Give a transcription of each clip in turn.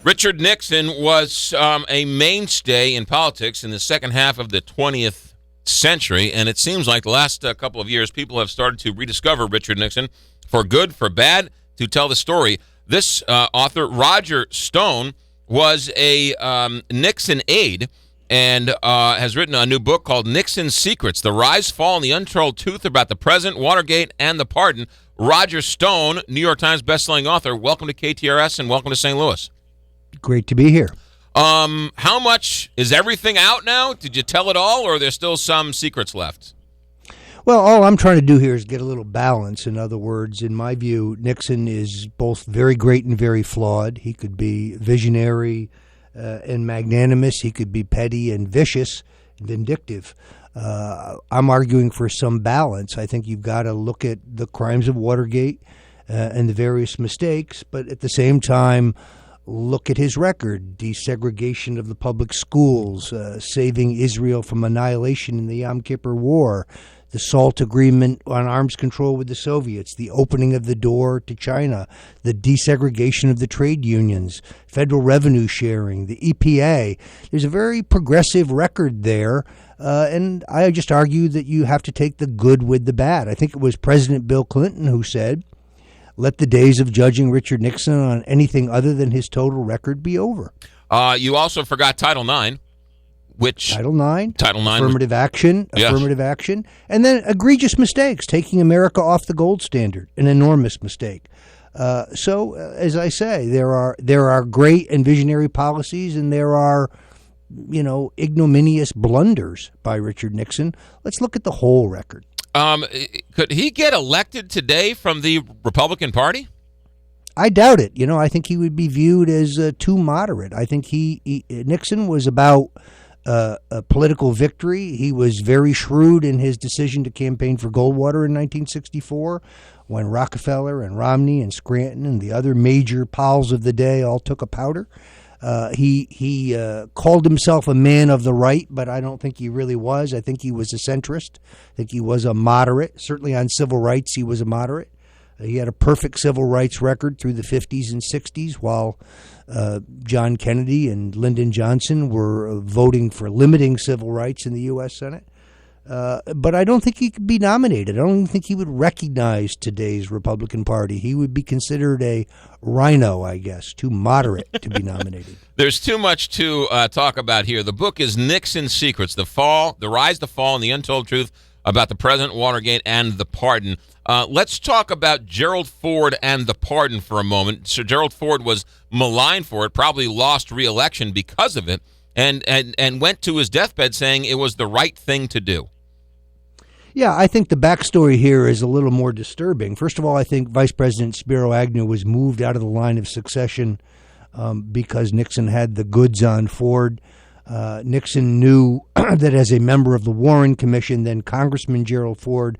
Richard Nixon was a mainstay in politics in the second half of the 20th century, and it seems like the last couple of years people have started to rediscover Richard Nixon for good, for bad, to tell the story. This author, Roger Stone, was a Nixon aide and has written a new book called Nixon Secrets, The Rise, Fall, and the Untold Truth About the President, Watergate, and the Pardon. Roger Stone, New York Times bestselling author, welcome to KTRS and welcome to St. Louis. Great to be here. How much, is everything out now? Did you tell it all, or are there still some secrets left? Well, all I'm trying to do here is get a little balance. In other words, in my view, Nixon is both very great and very flawed. He could be visionary and magnanimous. He could be petty and vicious and vindictive. I'm arguing for some balance. I think you've got to look at the crimes of Watergate and the various mistakes, but at the same time, look at his record: desegregation of the public schools, saving Israel from annihilation in the Yom Kippur War, the SALT agreement on arms control with the Soviets, the opening of the door to China, the desegregation of the trade unions, federal revenue sharing, the EPA. There's a very progressive record there, and I just argue that you have to take the good with the bad. I think it was President Bill Clinton who said, "Let the days of judging Richard Nixon on anything other than his total record be over." You also forgot Title IX, which... Title IX, affirmative Yes. action, and then egregious mistakes, taking America off the gold standard, an enormous mistake. So, as I say, there are great and visionary policies, and there are, ignominious blunders by Richard Nixon. Let's look at the whole record. Could he get elected today from the Republican Party? I doubt it. I think he would be viewed as too moderate. I think Nixon was about a political victory. He was very shrewd in his decision to campaign for Goldwater in 1964, when Rockefeller and Romney and Scranton and the other major pals of the day all took a powder. He called himself a man of the right, but I don't think he really was. I think he was a centrist. I think he was a moderate. Certainly on civil rights, he was a moderate. He had a perfect civil rights record through the 50s and 60s, while John Kennedy and Lyndon Johnson were voting for limiting civil rights in the U.S. Senate. But I don't think he could be nominated. I don't think he would recognize today's Republican Party. He would be considered a rhino, I guess, too moderate to be nominated. There's too much to talk about here. The book is Nixon Secrets, The Rise, the Fall, and the Untold Truth About the President, Watergate, and the Pardon. Let's talk about Gerald Ford and the pardon for a moment. Sir Gerald Ford was maligned for it, probably lost re-election because of it, and went to his deathbed saying it was the right thing to do. Yeah, I think the backstory here is a little more disturbing. First of all, I think Vice President Spiro Agnew was moved out of the line of succession because Nixon had the goods on Ford. Nixon knew that as a member of the Warren Commission, then Congressman Gerald Ford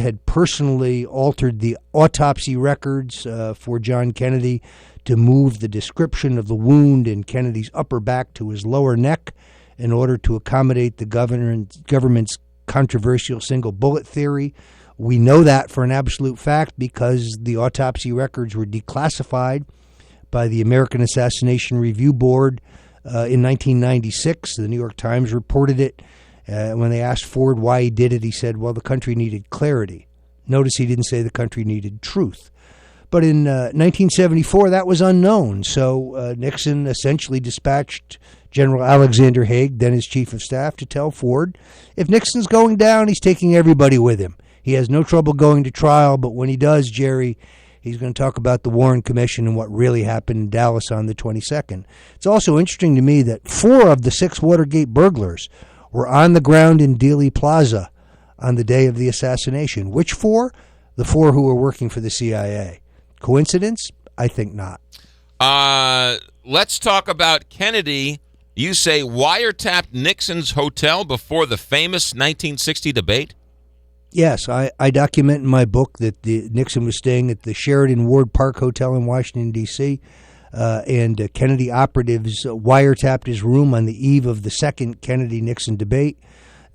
had personally altered the autopsy records for John Kennedy to move the description of the wound in Kennedy's upper back to his lower neck in order to accommodate the government's controversial single bullet theory. We know that for an absolute fact because the autopsy records were declassified by the American Assassination Review Board in 1996. The New York Times reported it. When they asked Ford why he did it, he said, well, the country needed clarity. Notice he didn't say the country needed truth. But in 1974, that was unknown. So Nixon essentially dispatched General Alexander Haig, then his chief of staff, to tell Ford, if Nixon's going down, he's taking everybody with him. He has no trouble going to trial, but when he does, Jerry, he's going to talk about the Warren Commission and what really happened in Dallas on the 22nd. It's also interesting to me that 4 of the 6 Watergate burglars were on the ground in Dealey Plaza on the day of the assassination. Which 4? The 4 who were working for the CIA. Coincidence? I think not. Let's talk about Kennedy. You say wiretapped Nixon's hotel before the famous 1960 debate? Yes, I document in my book that Nixon was staying at the Sheridan Ward Park Hotel in Washington, D.C., and Kennedy operatives wiretapped his room on the eve of the second Kennedy-Nixon debate.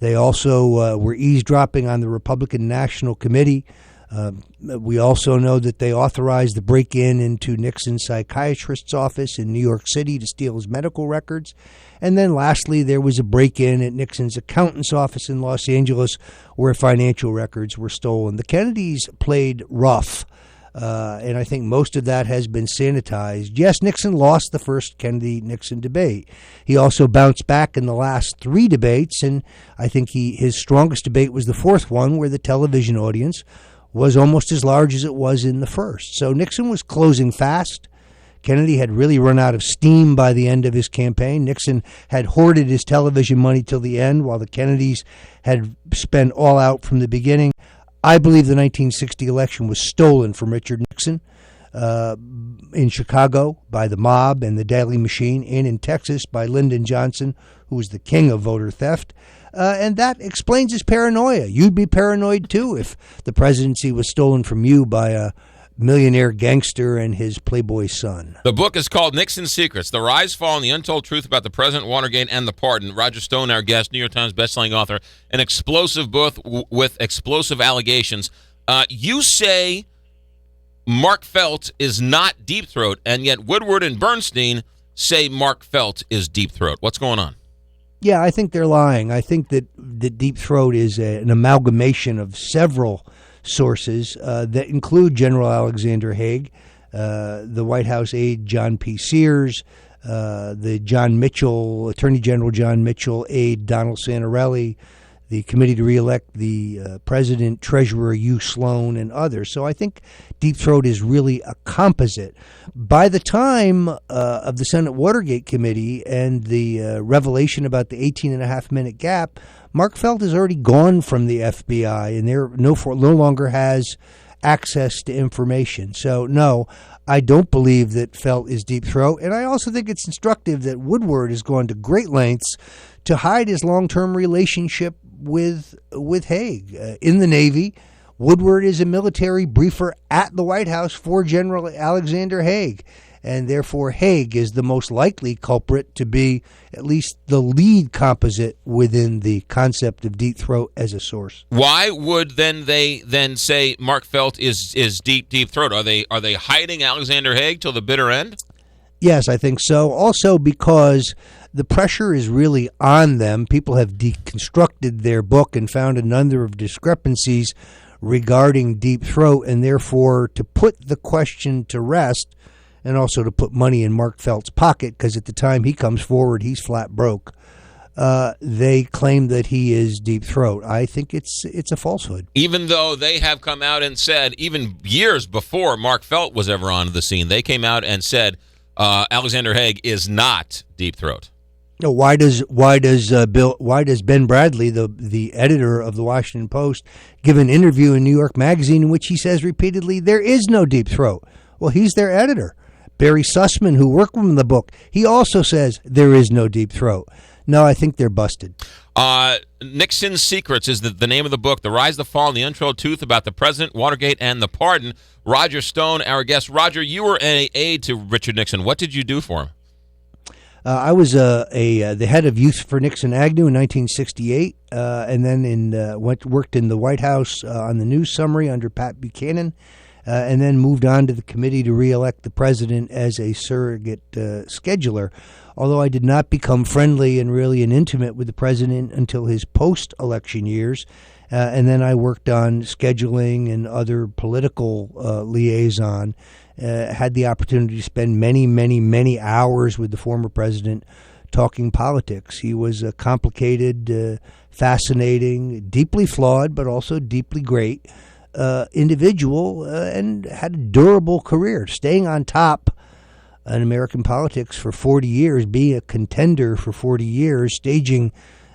They also were eavesdropping on the Republican National Committee We also know that they authorized the break-in into Nixon's psychiatrist's office in New York City to steal his medical records. And then lastly, there was a break-in at Nixon's accountant's office in Los Angeles where financial records were stolen. The Kennedys played rough, and I think most of that has been sanitized. Yes, Nixon lost the first Kennedy-Nixon debate. He also bounced back in the last 3 debates, and I think his strongest debate was the fourth one where the television audience was almost as large as it was in the first. So Nixon was closing fast. Kennedy had really run out of steam by the end of his campaign. Nixon had hoarded his television money till the end, while the Kennedys had spent all out from the beginning. I believe the 1960 election was stolen from Richard Nixon in Chicago by the mob and the Daily Machine, and in Texas by Lyndon Johnson, who was the king of voter theft. And that explains his paranoia. You'd be paranoid, too, if the presidency was stolen from you by a millionaire gangster and his playboy son. The book is called Nixon Secrets, The Rise, Fall, and the Untold Truth About the President, Watergate, and the Pardon. Roger Stone, our guest, New York Times bestselling author, an explosive book with explosive allegations. You say Mark Felt is not Deep Throat, and yet Woodward and Bernstein say Mark Felt is Deep Throat. What's going on? Yeah, I think they're lying. I think that Deep Throat is an amalgamation of several sources that include General Alexander Haig, the White House aide John P. Sears, the John Mitchell, Attorney General John Mitchell aide Donald Santarelli, the committee to reelect the president, Treasurer Hugh Sloan, and others. So I think Deep Throat is really a composite. By the time of the Senate Watergate Committee and the revelation about the 18-and-a-half-minute gap, Mark Felt has already gone from the FBI and no longer has access to information. So, no, I don't believe that Felt is Deep Throat. And I also think it's instructive that Woodward has gone to great lengths to hide his long-term relationship with Haig. In the Navy, Woodward is a military briefer at the White House for General Alexander Haig, and therefore Haig is the most likely culprit to be at least the lead composite within the concept of Deep Throat as a source. Why would they say Mark Felt is Deep Throat? Are they hiding Alexander Haig till the bitter end? Yes, I think so. Also because the pressure is really on them. People have deconstructed their book and found a number of discrepancies regarding Deep Throat, and therefore to put the question to rest and also to put money in Mark Felt's pocket, because at the time he comes forward, he's flat broke. They claim that he is Deep Throat. I think it's a falsehood. Even though they have come out and said, even years before Mark Felt was ever on the scene, they came out and said Alexander Haig is not Deep Throat. No, why does Ben Bradley, the editor of the Washington Post, give an interview in New York Magazine in which he says repeatedly there is no Deep Throat? Well, he's their editor. Barry Sussman, who worked with him in the book, he also says there is no Deep Throat. No, I think they're busted. Nixon Secrets is the name of the book, The Rise, the Fall, and the Untold Truth About the President, Watergate, and the Pardon. Roger Stone, our guest. Roger, you were an aide to Richard Nixon. What did you do for him? I was the head of Youth for Nixon Agnew in 1968, and then worked in the White House on the news summary under Pat Buchanan, and then moved on to the committee to reelect the president as a surrogate scheduler. Although I did not become friendly and really intimate with the president until his post-election years, and then I worked on scheduling and other political liaison. Had the opportunity to spend many, many, many hours with the former president talking politics. He was a complicated, fascinating, deeply flawed, but also deeply great individual, and had a durable career, staying on top in American politics for 40 years, being a contender for 40 years, staging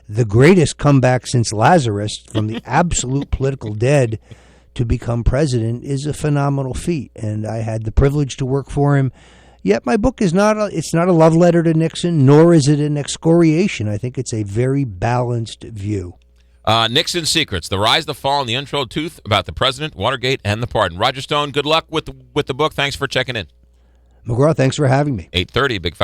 the greatest comeback since Lazarus from the absolute political dead to become president is a phenomenal feat, and I had the privilege to work for him. Yet my book is not a love letter to Nixon, nor is it an excoriation. I think it's a very balanced view. Nixon Secrets, The Rise, the Fall, and the Untold Truth About the President, Watergate, and the Pardon. Roger Stone, good luck with the book. Thanks for checking in. McGraw, thanks for having me. 8:30, Big Five.